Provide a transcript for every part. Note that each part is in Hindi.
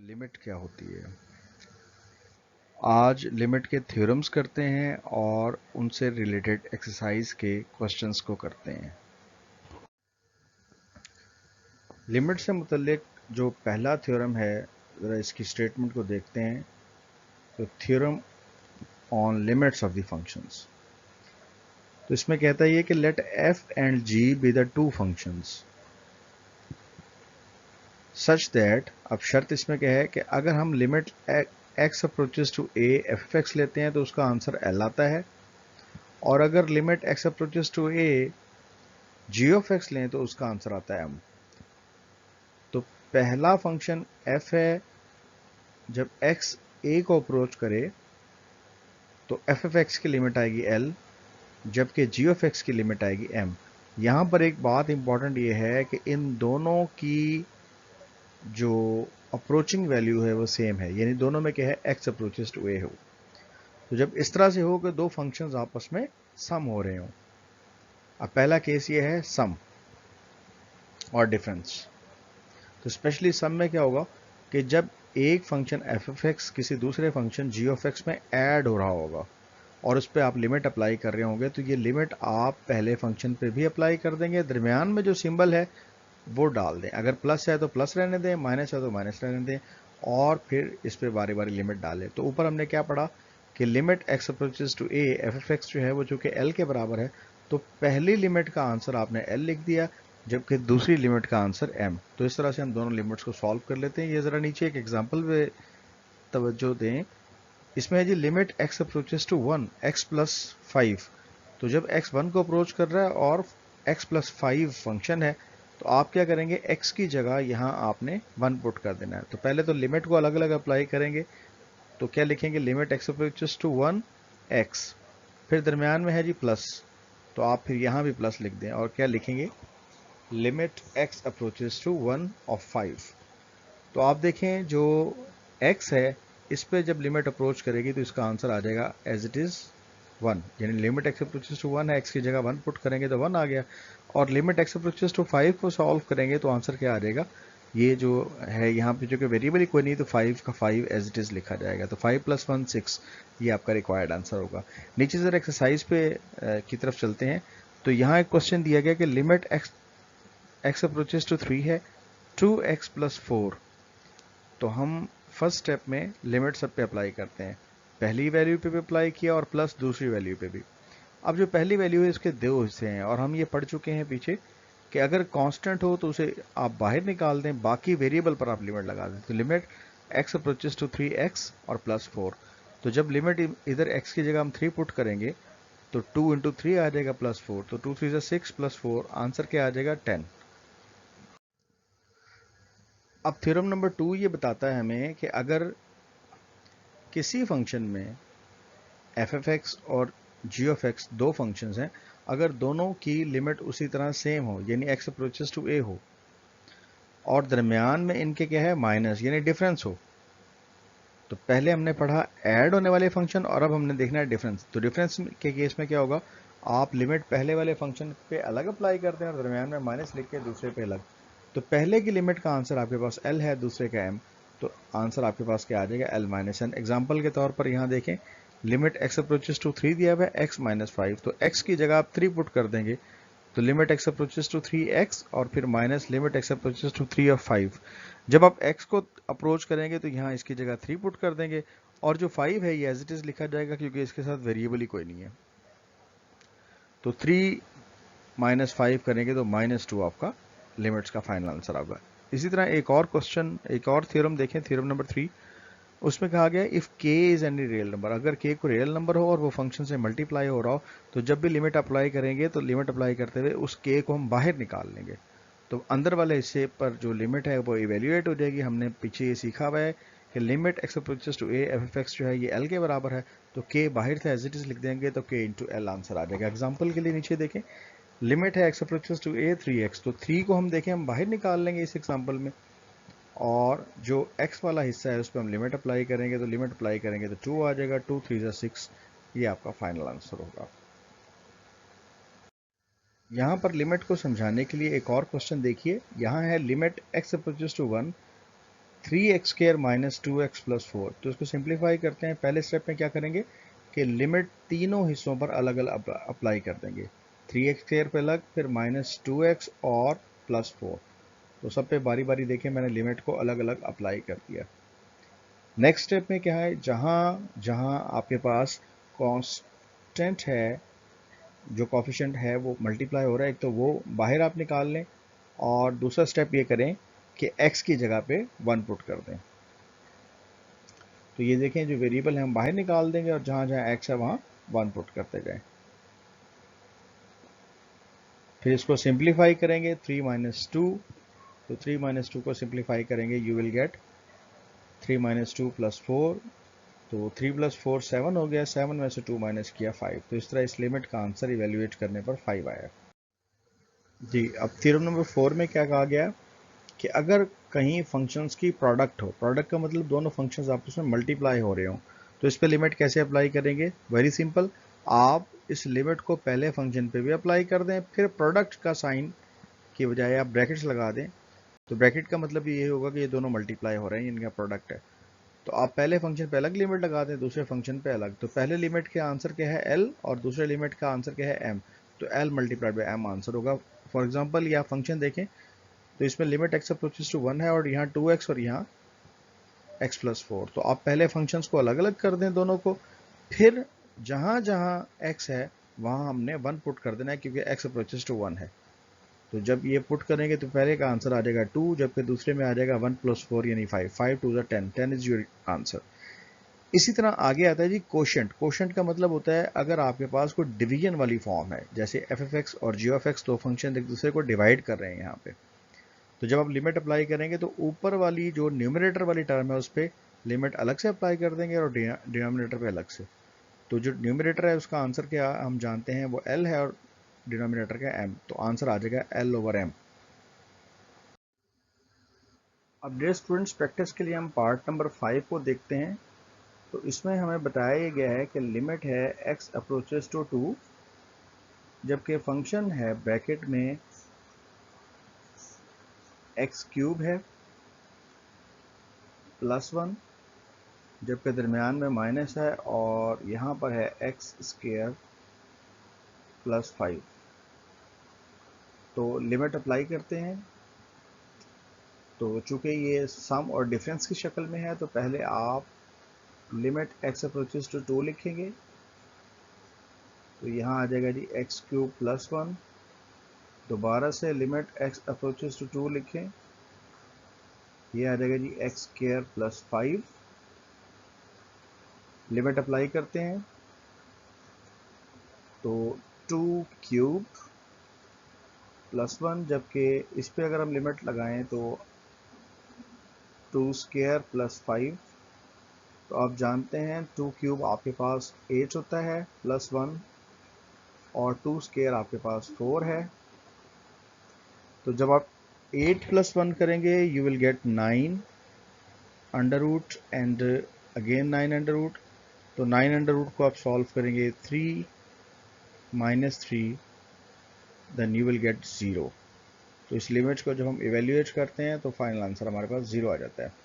लिमिट क्या होती है। आज लिमिट के थ्योरम्स करते हैं और उनसे रिलेटेड एक्सरसाइज के क्वेश्चंस को करते हैं। लिमिट से मुतल्लिक जो पहला थ्योरम है, ज़रा इसकी स्टेटमेंट को देखते हैं। तो theorem on limits of the functions, तो इसमें कहता है कि let f and g be the two functions such that, अब शर्त इसमें क्या है कि अगर हम limit x approaches to a f x लेते हैं तो उसका आंसर एल आता है, और अगर limit x approaches to a g of x लें तो उसका आंसर आता है एम। तो पहला फंक्शन एफ है, जब एक्स ए को अप्रोच करे तो एफ एफ एक्स की लिमिट आएगी एल, जबकि जी ऑफ एक्स की लिमिट आएगी एम। यहां पर एक बात इंपॉर्टेंट ये है कि इन दोनों की जो अप्रोचिंग वैल्यू है वो सेम है, यानी दोनों में क्या है, एक्स अप्रोचेस टू ए हो। तो जब इस तरह से हो कि दो फंक्शंस आपस में सम हो रहे हो, अब पहला केस ये है सम और डिफरेंस। तो स्पेशली सम में क्या होगा कि जब एक फंक्शन एफ एफ एक्स किसी दूसरे फंक्शन जी ऑफ एक्स में ऐड हो रहा होगा और उस पर आप लिमिट अप्लाई कर रहे होंगे, तो ये लिमिट आप पहले फंक्शन पे भी अप्लाई कर देंगे, दरमियान में जो सिंबल है वो डाल दें। अगर प्लस है तो प्लस रहने दें, माइनस है तो माइनस रहने दें, और फिर इस पर बारी बारी लिमिट डालें। तो ऊपर हमने क्या पढ़ा कि limit x approaches to a f f x जो है वो चूंकि एल के बराबर है, तो पहली लिमिट का आंसर आपने एल लिख दिया, जबकि दूसरी लिमिट का आंसर एम। तो इस तरह से हम दोनों लिमिट्स को सॉल्व कर लेते हैं। ये ज़रा नीचे एक एग्जांपल पे तवज्जो दें। इसमें है जी limit x approaches to one X plus five. तो जब एक्स वन को अप्रोच कर रहा है और एक्स प्लस फाइव फंक्शन है, तो आप क्या करेंगे, एक्स की जगह यहाँ आपने वन पुट कर देना है। तो पहले तो लिमिट को अलग अलग अप्लाई करेंगे। तो क्या लिखेंगे, limit x approaches to one x, फिर दरमियान में है जी प्लस, तो आप फिर यहाँ भी प्लस लिख दें और क्या लिखेंगे, limit x approaches to one of five. तो आप देखें जो x है, इस पे जब लिमिट अप्रोच करेगी तो इसका आंसर आ जाएगा एज इट इज वन, यानी limit x approaches to one है, x की जगह वन पुट करेंगे तो वन आ गया। और limit x approaches to five को सॉल्व करेंगे तो आंसर क्या आ जाएगा, ये जो है यहाँ पे जो कि वेरिएबल ही कोई नहीं, तो फाइव का फाइव एज इट इज लिखा जाएगा। तो फाइव प्लस वन सिक्स, ये आपका रिक्वायर्ड आंसर होगा। नीचे जरा एक्सरसाइज पे की तरफ चलते हैं। तो यहाँ एक क्वेश्चन दिया गया कि limit x x approaches to three है, टू एक्स प्लस फोर। तो हम फर्स्ट स्टेप में लिमिट सब पे अप्लाई करते हैं। पहली वैल्यू पे भी अप्लाई किया और प्लस दूसरी वैल्यू पे भी। अब जो पहली वैल्यू है इसके दो हिस्से हैं और हम ये पढ़ चुके हैं पीछे कि अगर कांस्टेंट हो तो उसे आप बाहर निकाल दें, बाकी वेरिएबल पर आप लिमिट लगा दें। तो limit x approaches to three x और प्लस फोर। तो जब लिमिट इधर एक्स की जगह हम थ्री पुट करेंगे तो टू इंटू थ्री आ जाएगा प्लस फोर, तो टू थ्री से सिक्स प्लस फोर, आंसर क्या आ जाएगा 10। अब थ्योरम नंबर टू ये बताता है हमें कि अगर किसी फंक्शन में एफ एफ एक्स और जी ऑफ एक्स दो फंक्शंस हैं, अगर दोनों की लिमिट उसी तरह सेम हो, यानी एक्स अप्रोचेस टू ए हो, और दरमियान में इनके क्या है, माइनस यानी डिफरेंस हो। तो पहले हमने पढ़ा ऐड होने वाले फंक्शन और अब हमने देखना है डिफरेंस। तो डिफरेंस के केस में क्या होगा, आप लिमिट पहले वाले फंक्शन पे अलग अप्लाई करते हैं और दरमियान में माइनस लिख के दूसरे पे अलग। तो पहले की लिमिट का आंसर आपके पास एल है, दूसरे का एम, तो आंसर आपके पास क्या आ जाएगा, एल माइनस एन। एग्जाम्पल के तौर पर यहाँ देखें, limit x approaches to three दिया हुआ है, एक्स माइनस फाइव, तो एक्स की जगह आप थ्री पुट कर देंगे, तो limit x approaches to three x और फिर minus limit x approaches to three of five. जब आप एक्स को अप्रोच करेंगे तो यहाँ इसकी जगह थ्री पुट कर देंगे, और जो फाइव है ये एज इट इज लिखा जाएगा क्योंकि इसके साथ वेरिएबल ही कोई नहीं है। तो थ्री माइनस फाइव करेंगे तो माइनस टू आपका लिमिट्स का फाइनल आंसर होगा। इसी तरह एक और क्वेश्चन, एक और थ्योरम देखें, थ्योरम नंबर थ्री। उसमें कहा गया if k is any real number, अगर k को रियल नंबर हो और वो फंक्शन से मल्टीप्लाई हो रहा हो, तो जब भी लिमिट अप्लाई करेंगे तो लिमिट अप्लाई करते हुए उस k को हम बाहर निकाल लेंगे। तो अंदर वाले हिस्से पर जो लिमिट है वो इवेल्युएट हो जाएगी। हमने पीछे ये सीखा हुआ है कि limit x approaches to a f f x जो है ये एल के बराबर है, तो k बाहर से एज इट इज लिख देंगे तो k इंटू एल आंसर आ जाएगा। एग्जाम्पल के लिए नीचे देखें, लिमिट है x approaches to a three x, तो थ्री को हम देखें हम बाहर निकाल लेंगे इस एग्जाम्पल में, और जो x वाला हिस्सा है उस पर हम लिमिट अप्लाई करेंगे, तो लिमिट अप्लाई करेंगे तो 2 आ जाएगा, 2 3 6, ये आपका फाइनल आंसर होगा। यहाँ पर लिमिट को समझाने के लिए एक और क्वेश्चन देखिए। यहाँ है limit x approaches to one 3x² minus 2x plus 4। तो इसको सिंप्लीफाई करते हैं। पहले स्टेप में क्या करेंगे कि लिमिट तीनों हिस्सों पर अलग अलग अप्लाई कर देंगे। 3x² पे अलग, फिर माइनस 2x और प्लस 4। तो सब पे बारी बारी देखें, मैंने लिमिट को अलग अलग अप्लाई कर दिया। नेक्स्ट स्टेप में क्या है, जहाँ जहाँ आपके पास कांस्टेंट है, जो कोफिशिएंट है वो मल्टीप्लाई हो रहा है, एक तो वो बाहर आप निकाल लें, और दूसरा स्टेप ये करें कि x की जगह पे 1 पुट कर दें। तो ये देखें, जो वेरिएबल है हम बाहर निकाल देंगे और जहाँ जहाँ x है वहाँ 1 पुट करते जाएं। फिर इसको सिंप्लीफाई करेंगे, 3 माइनस 2। तो 3 माइनस 2 को सिंप्लीफाई करेंगे, you will gate 3 minus 2 plus 4। तो 3 प्लस 4 7 हो गया, 7 में से 2 माइनस किया 5। तो इस तरह इस लिमिट का आंसर इवेल्युएट करने पर 5 आया। जी, अब थ्योरम नंबर 4 में क्या कहा गया कि अगर कहीं फंक्शंस की प्रोडक्ट हो, प्रोडक्ट का मतलब दोनों फंक्शंस आपस में मल्टीप्लाई हो रहे हो, तो इस पे लिमिट कैसे अप्लाई करेंगे? वेरी सिंपल, आप इस लिमिट को पहले फंक्शन पे भी अप्लाई कर दें, फिर प्रोडक्ट का साइन की बजाय आप ब्रैकेट्स लगा दें। तो ब्रैकेट का मतलब ये होगा कि ये दोनों मल्टीप्लाई हो रहे हैं, इनका प्रोडक्ट है। तो आप पहले फंक्शन पे अलग लिमिट लगा दें, दूसरे फंक्शन पे अलग। तो पहले लिमिट का आंसर क्या है? l, और दूसरे लिमिट का आंसर क्या है? m। तो l multiplied by m answer होगा। फॉर एग्जांपल ये आप फंक्शन देखें, तो इसमें लिमिट x अप्रोचेस टू 1 है, और यहाँ 2x और यहाँ x प्लस 4। तो आप पहले फंक्शंस को अलग अलग कर दें दोनों को, फिर जहाँ जहाँ x है वहाँ हमने 1 पुट कर देना है, क्योंकि x अप्रोचेस टू 1 है। तो जब ये पुट करेंगे तो पहले का आंसर आ जाएगा 2, जबकि दूसरे में आ जाएगा 1 प्लस 4 यानी 5। 5 to the 10, 10 is your answer. इसी तरह आगे आता है जी कोशेंट। कोशेंट का मतलब होता है अगर आपके पास कोई डिवीजन वाली फॉर्म है, जैसे एफ एफ एक्स और जी ऑफ एक्स, दो फंक्शन एक दूसरे को डिवाइड कर रहे हैं यहाँ पे। तो जब आप लिमिट अप्लाई करेंगे तो ऊपर वाली जो न्यूमरेटर वाली टर्म है उस पर लिमिट अलग से अप्लाई कर देंगे और डिनोमिनेटर पे अलग से। तो जो न्यूमरेटर है उसका आंसर क्या हम जानते हैं, वो एल है, और डिनोमिनेटर का एम। तो आंसर आ जाएगा एल ओवर एम। अब डियर स्टूडेंट्स, प्रैक्टिस के लिए हम पार्ट नंबर 5 को देखते हैं। तो इसमें हमें बताया गया है कि लिमिट है x अप्रोचेस टू 2, जबकि फंक्शन है ब्रैकेट में x क्यूब है प्लस 1, जबकि दरमियान में माइनस है, और यहाँ पर है x स्क्वायर प्लस 5। तो लिमिट अप्लाई करते हैं। तो चूंकि ये सम और डिफरेंस की शक्ल में है, तो पहले आप लिमिट x अप्रोचेस टू 2 लिखेंगे। तो यहाँ आ जाएगा जी x क्यूब प्लस 1। दोबारा से लिमिट x अप्रोचेस टू 2 लिखें, ये आ जाएगा जी x square plus 5। Limit apply करते हैं, तो 2 क्यूब प्लस 1, जबकि इस पे अगर हम लिमिट लगाएं तो 2 स्क्वायर प्लस 5। तो आप जानते हैं 2 क्यूब आपके पास 8 होता है प्लस 1, और 2 स्क्वायर आपके पास 4 है। तो जब आप 8 प्लस 1 करेंगे you will get 9 under root, and again 9 under root. तो 9 अंडर रूट को आप सॉल्व करेंगे, 3 minus 3, then you will get 0। तो इस लिमिट को जब हम इवेल्युएट करते हैं तो फाइनल आंसर हमारे पास 0 आ जाता है।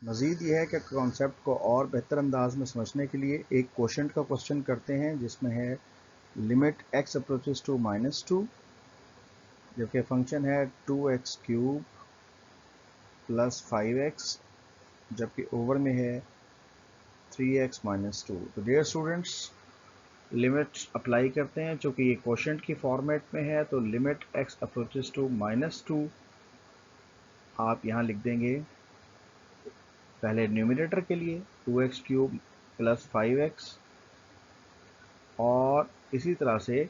मज़ीद ये है कि कॉन्सेप्ट को और बेहतर अंदाज में समझने के लिए एक क्वोशंट का क्वेश्चन करते हैं, जिसमें है लिमिट x अप्रोचेस टू -2, जबकि फंक्शन है 2x क्यूब प्लस 5x, जबकि ओवर में है 3x -2। तो डियर स्टूडेंट्स, लिमिट अप्लाई करते हैं। चूँकि ये क्वोशंट की फॉर्मेट में है, तो लिमिट x अप्रोचेस टू -2 आप यहाँ लिख देंगे पहले न्यूमरेटर के लिए 2x क्यूब प्लस 5x, और इसी तरह से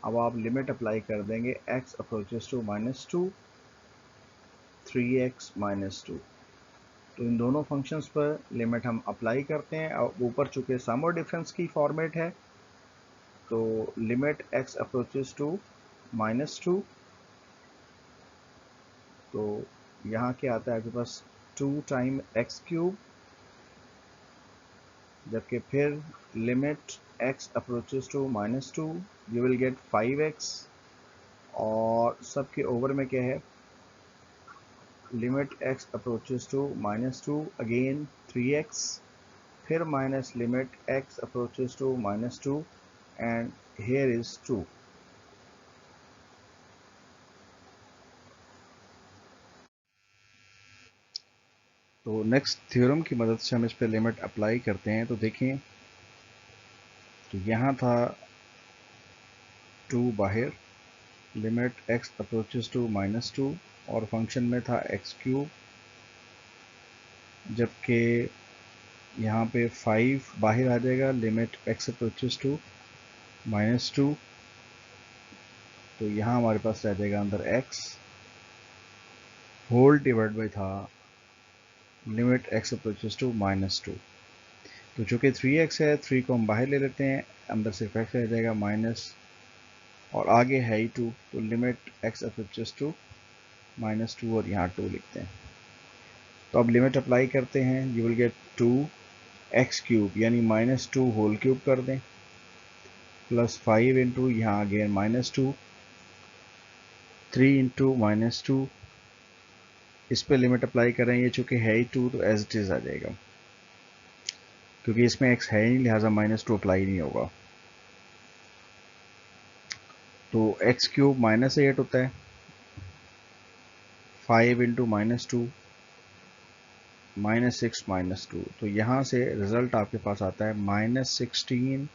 अब आप लिमिट अप्लाई कर देंगे x अप्रोचेस टू -2, 3x -2। तो इन दोनों फंक्शंस पर लिमिट हम अप्लाई करते हैं। अब ऊपर चूँकि सम और डिफरेंस की फॉर्मेट है, तो लिमिट x अप्रोचेस टू -2, तो यहाँ क्या आता है आपके पास 2 टाइम x क्यूब जबकि फिर limit x approaches to -2 you will get 5x, और सबके ओवर में क्या है, limit x approaches to -2 again 3x, फिर minus limit x approaches to -2 and here is 2. तो नेक्स्ट थ्योरम की मदद से हम इस पे लिमिट अप्लाई करते हैं। तो देखें, तो यहाँ था 2 बाहर, लिमिट x अप्रोचेस टू -2 और फंक्शन में था x3, जबकि यहाँ पे 5 बाहर आ जाएगा, लिमिट x अप्रोचेस टू -2, तो यहाँ हमारे पास रह जाएगा अंदर x होल डिवाइड बाई था लिमिट x अप्रोचेस टू -2। तो चूँकि 3x है, 3 को हम बाहर ले लेते हैं, अंदर सिर्फ x रह जाएगा माइनस, और आगे है ही 2, तो लिमिट x अप्रोचेस टू -2 और यहाँ 2 लिखते हैं। तो अब लिमिट अप्लाई करते हैं, यू विल गेट 2x³ यानी -2 होल क्यूब कर दें, प्लस 5 इंटू यहाँ अगेन -2, 3 इंटू -2, इस पे लिमिट अप्लाई करें, ये चूँकि है ही 2 तो एज इट इज़ आ जाएगा, क्योंकि इसमें x है नहीं लिहाजा -2 अप्लाई नहीं होगा। तो x³ -8 होता है, 5 इंटू -2 -6 -2, तो यहाँ से रिजल्ट आपके पास आता है -16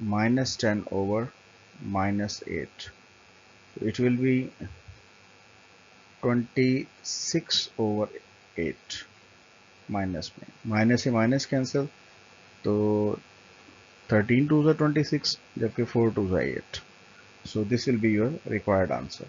-10 ओवर -8, तो it will be 26 over 8, minus में माइनस से माइनस कैंसिल, तो 13 2 26, जबकि 4 2 8, so this will be your required answer.